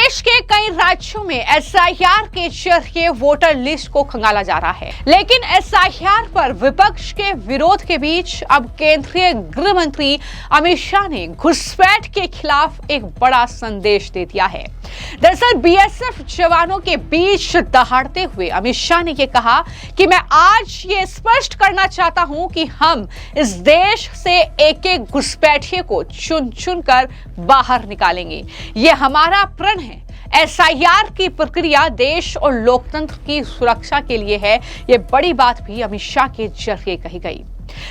देश के कई राज्यों में एसआईआर के जरिए वोटर लिस्ट को खंगाला जा रहा है, लेकिन एसआईआर पर विपक्ष के विरोध के बीच अब केंद्रीय गृह मंत्री अमित शाह ने घुसपैठ के खिलाफ एक बड़ा संदेश दे दिया है। दरअसल बीएसएफ जवानों के बीच दहाड़ते हुए अमित शाह ने यह कहा कि मैं आज ये स्पष्ट करना चाहता हूं कि हम इस देश से एक एक घुसपैठिए को चुन चुन कर बाहर निकालेंगे। ये हमारा प्रण है। एसआईआर की प्रक्रिया देश और लोकतंत्र की सुरक्षा के लिए है। ये बड़ी बात भी अमित शाह के जरिए कही गई।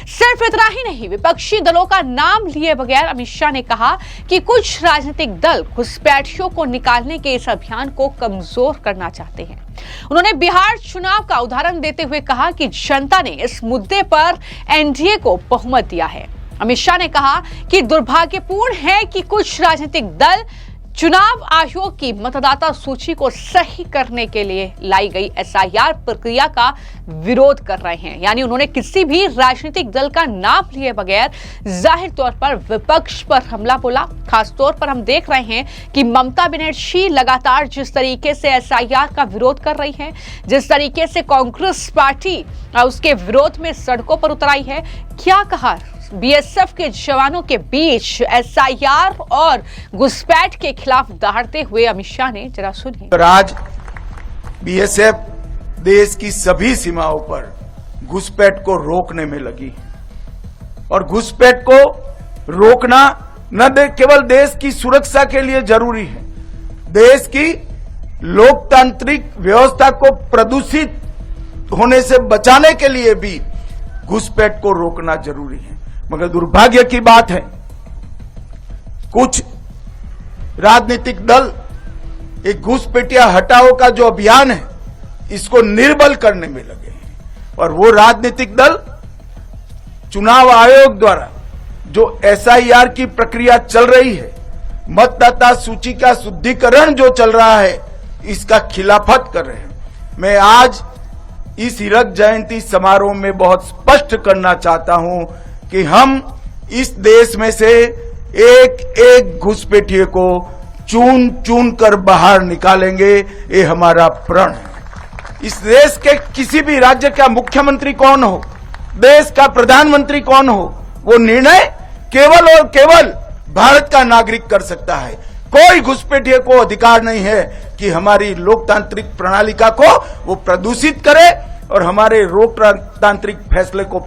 सिर्फ इतना ही नहीं, विपक्षी दलों का नाम लिए बगैर अमित शाह ने कहा कि कुछ राजनीतिक दल घुसपैठियों को निकालने के इस अभियान को कमजोर करना चाहते हैं। उन्होंने बिहार चुनाव का उदाहरण देते हुए कहा कि जनता ने इस मुद्दे पर एनडीए को बहुमत दिया है। अमित शाह ने कहा कि दुर्भाग्यपूर्ण है कि कुछ राजनीतिक दल चुनाव आयोग की मतदाता सूची को सही करने के लिए लाई गई एसआईआर प्रक्रिया का विरोध कर रहे हैं। यानी उन्होंने किसी भी राजनीतिक दल का नाम लिए बगैर जाहिर तौर पर विपक्ष पर हमला बोला। खासतौर पर हम देख रहे हैं कि ममता बनर्जी लगातार जिस तरीके से एसआईआर का विरोध कर रही है, जिस तरीके से कांग्रेस पार्टी उसके विरोध में सड़कों पर उतर आई है। क्या कहा बीएसएफ के जवानों के बीच एसआईआर और घुसपैठ के खिलाफ दहाड़ते हुए अमित शाह ने, जरा सुनिए। आज बीएसएफ देश की सभी सीमाओं पर घुसपैठ को रोकने में लगी और घुसपैठ को रोकना न केवल देश की सुरक्षा के लिए जरूरी है, देश की लोकतांत्रिक व्यवस्था को प्रदूषित होने से बचाने के लिए भी घुसपैठ को रोकना जरूरी है। मगर दुर्भाग्य की बात है, कुछ राजनीतिक दल एक घुसपैठिया हटाओ का जो अभियान है इसको निर्बल करने में लगे हैं और वो राजनीतिक दल चुनाव आयोग द्वारा जो एसआईआर की प्रक्रिया चल रही है, मतदाता सूची का शुद्धिकरण जो चल रहा है, इसका खिलाफत कर रहे हैं। मैं आज इस हीरक जयंती समारोह में बहुत स्पष्ट करना चाहता हूं कि हम इस देश में से एक एक घुसपैठिए को चुन चुन कर बाहर निकालेंगे। ये हमारा प्रण है। इस देश के किसी भी राज्य का मुख्यमंत्री कौन हो, देश का प्रधानमंत्री कौन हो, वो निर्णय केवल और केवल भारत का नागरिक कर सकता है। कोई घुसपैठिए को अधिकार नहीं है कि हमारी लोकतांत्रिक प्रणालिका को वो प्रदूषित करे और हमारे लोकतांत्रिक फैसले को